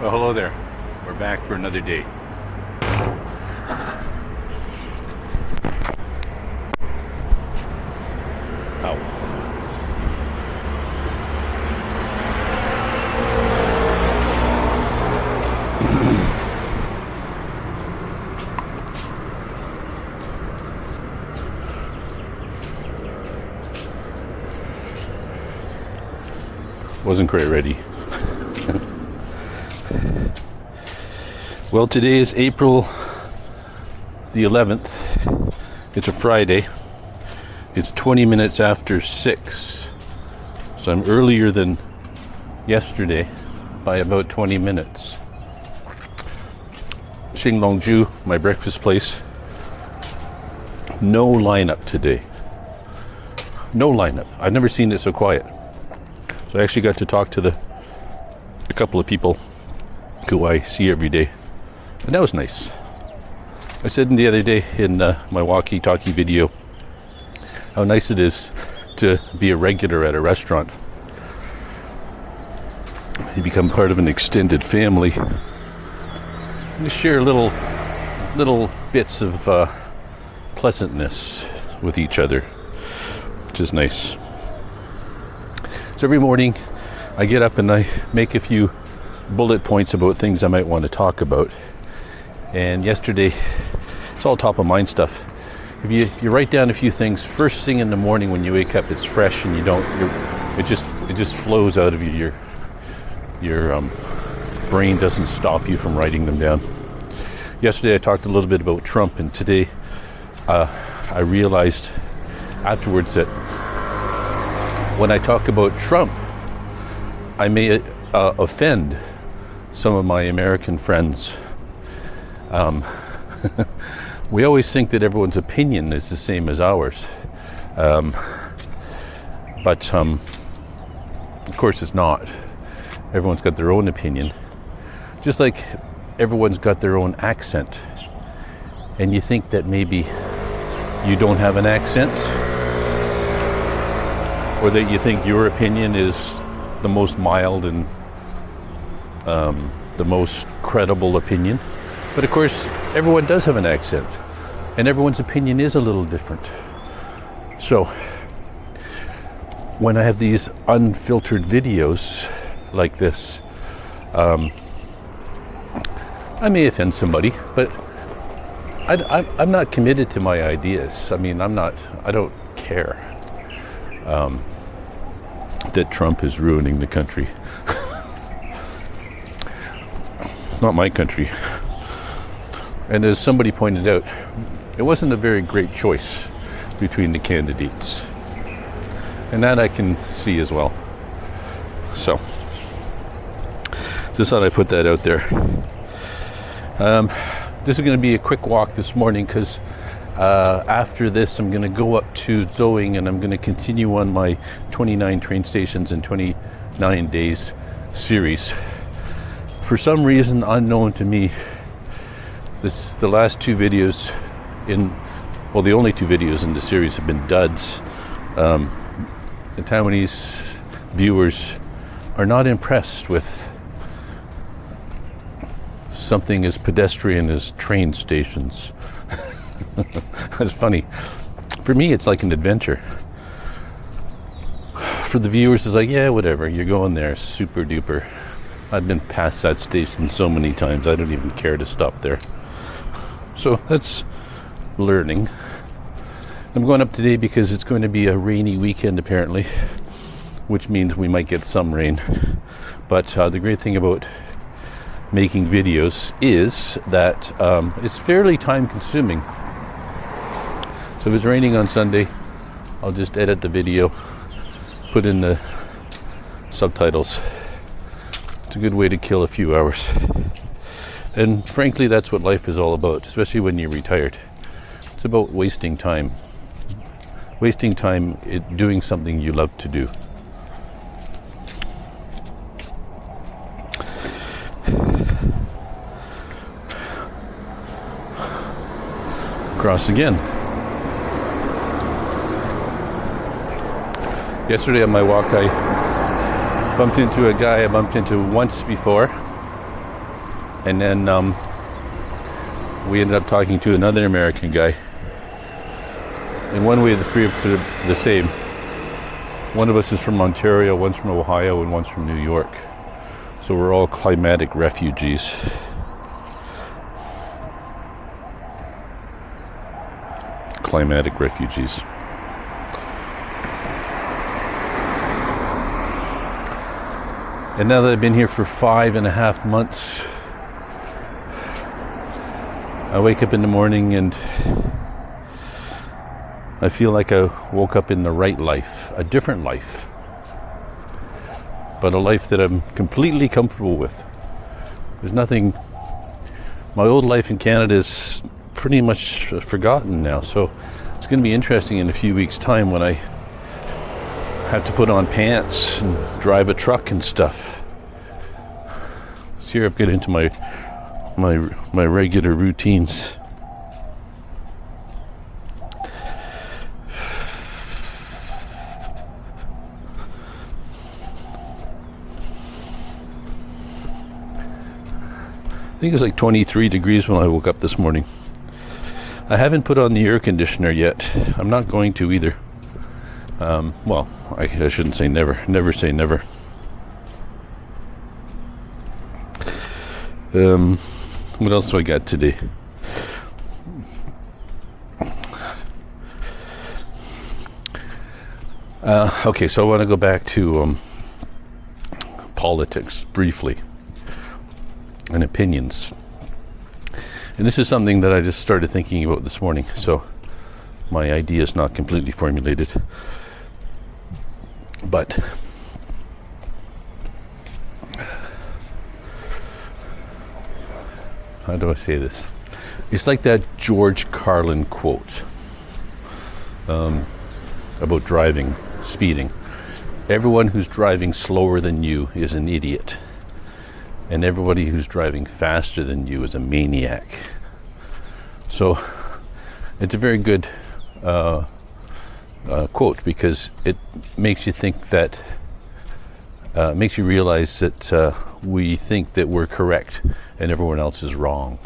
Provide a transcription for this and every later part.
Well, hello there. We're back for another day. Ow. Wasn't quite ready. Well, today is April the 11th. It's a Friday. It's 20 minutes after 6. So I'm earlier than yesterday by about 20 minutes. Xinglongju, my breakfast place. No lineup today. No lineup. I've never seen it so quiet. So I actually got to talk to a couple of people who I see every day. And that was nice. I said the other day in my walkie-talkie video how nice it is to be a regular at a restaurant. You become part of an extended family. And you share little bits of pleasantness with each other, which is nice. So every morning I get up and I make a few bullet points about things I might want to talk about. And yesterday, it's all top of mind stuff. If you write down a few things first thing in the morning when you wake up, it's fresh and it just flows out of you. Your brain doesn't stop you from writing them down. Yesterday I talked a little bit about Trump, and today I realized afterwards that when I talk about Trump, I may offend some of my American friends. We always think that everyone's opinion is the same as ours. But of course it's not. Everyone's got their own opinion. Just like everyone's got their own accent. And you think that maybe you don't have an accent, or that you think your opinion is the most mild and the most credible opinion. But of course, everyone does have an accent, and everyone's opinion is a little different. So, when I have these unfiltered videos like this, I may offend somebody, but I'm not committed to my ideas. I mean, I don't care that Trump is ruining the country. Not my country. And as somebody pointed out, it wasn't a very great choice between the candidates. And that I can see as well. So, just thought I'd put that out there. This is going to be a quick walk this morning because after this I'm going to go up to Zhuheng and I'm going to continue on my 29 train stations in 29 days series. For some reason unknown to me, the last two videos the only two videos in the series have been duds. The Taiwanese viewers are not impressed with something as pedestrian as train stations. That's funny. For me, it's like an adventure. For the viewers, it's like, yeah, whatever, you're going there, super duper. I've been past that station so many times, I don't even care to stop there. So that's learning. I'm going up today because it's going to be a rainy weekend apparently, which means we might get some rain. But the great thing about making videos is that it's fairly time consuming. So if it's raining on Sunday, I'll just edit the video, put in the subtitles. It's a good way to kill a few hours. And frankly, that's what life is all about, especially when you're retired. It's about wasting time. Wasting time doing something you love to do. Cross again. Yesterday on my walk, I bumped into a guy I bumped into once before. And then we ended up talking to another American guy. In one way, the three of us are the same. One of us is from Ontario, one's from Ohio, and one's from New York. So we're all climatic refugees. Climatic refugees. And now that I've been here for 5.5 months, I wake up in the morning and I feel like I woke up in the right life, a different life, but a life that I'm completely comfortable with. There's nothing, my old life in Canada is pretty much forgotten now, so it's going to be interesting in a few weeks' time when I have to put on pants and drive a truck and stuff. So here I've got into my regular routines. I think it was like 23 degrees when I woke up this morning. I haven't put on the air conditioner yet. I'm not going to either. Well, I shouldn't say never. Never say never. What else do I got today? Okay, so I want to go back to politics briefly. And opinions. And this is something that I just started thinking about this morning, so my idea is not completely formulated. But how do I say this? It's like that George Carlin quote about driving, speeding. Everyone who's driving slower than you is an idiot. And everybody who's driving faster than you is a maniac. So it's a very good quote, because it makes you think that, makes you realize that we think that we're correct and everyone else is wrong.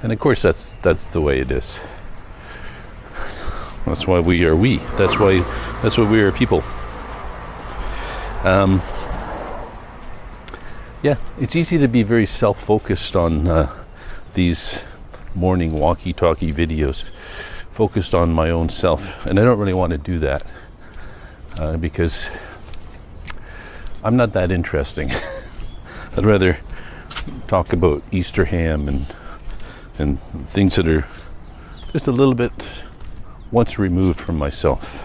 And of course that's the way it is. That's why we are we. That's why we are people. Yeah, it's easy to be very self-focused on these morning walkie-talkie videos, focused on my own self, and I don't really want to do that because I'm not that interesting. I'd rather talk about Easter ham and things that are just a little bit once removed from myself.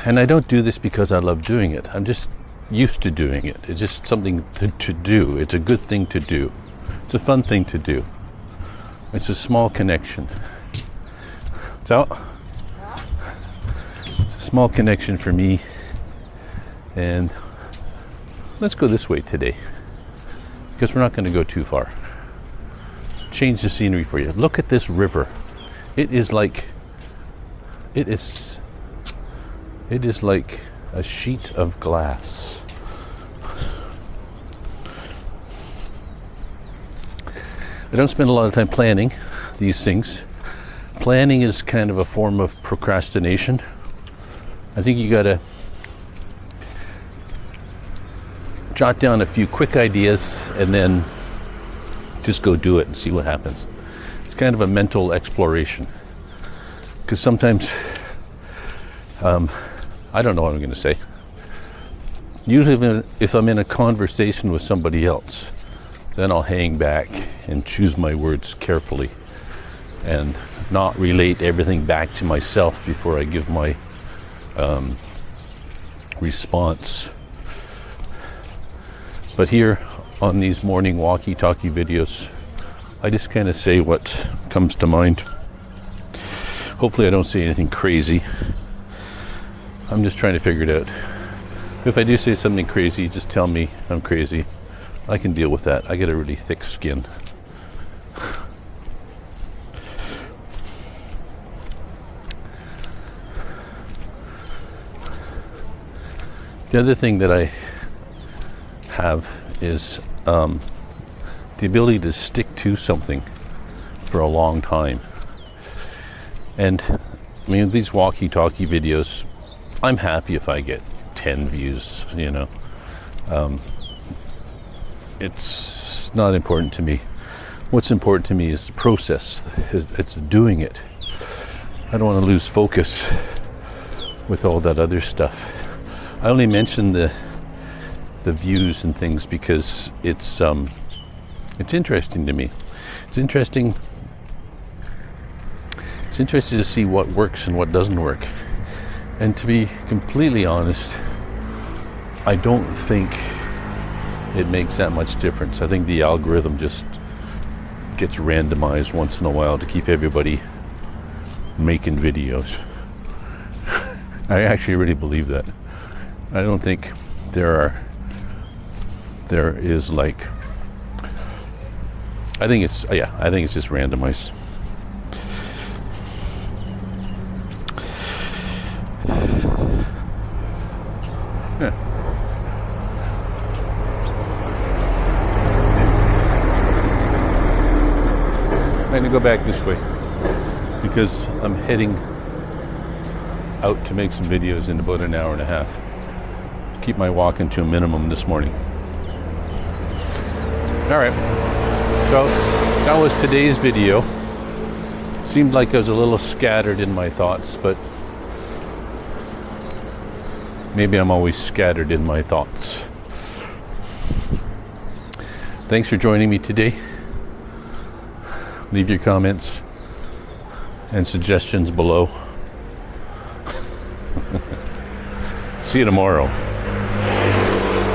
And I don't do this because I love doing it. I'm just used to doing it. It's just something to do. It's a good thing to do. It's a fun thing to do. It's a small connection. So, it's a small connection for me. And let's go this way today, because we're not going to go too far. Change the scenery for you. Look at this river. It is like a sheet of glass. I don't spend a lot of time planning these things. Planning is kind of a form of procrastination. I think you gotta jot down a few quick ideas and then just go do it and see what happens. It's kind of a mental exploration. Because sometimes I don't know what I'm going to say. Usually if I'm in a conversation with somebody else, then I'll hang back and choose my words carefully and not relate everything back to myself before I give my response. But here on these morning walkie-talkie videos, I just kind of say what comes to mind. Hopefully I don't say anything crazy. I'm just trying to figure it out. If I do say something crazy, just tell me I'm crazy. I can deal with that. I get a really thick skin. The other thing that I have is the ability to stick to something for a long time. And I mean, these walkie-talkie videos, I'm happy if I get 10 views, you know. It's not important to me. What's important to me is the process. It's doing it. I don't want to lose focus with all that other stuff. I only mention the views and things because it's interesting to me. It's interesting to see what works and what doesn't work. And to be completely honest, I don't think it makes that much difference. I think the algorithm just gets randomized once in a while to keep everybody making videos. I actually really believe that. I don't think there is like, I think it's just randomized. Yeah. I'm going to go back this way because I'm heading out to make some videos in about an hour and a half. Keep my walking to a minimum this morning. All right, so that was today's video. Seemed like I was a little scattered in my thoughts, but maybe I'm always scattered in my thoughts. Thanks for joining me today. Leave your comments and suggestions below. See you tomorrow.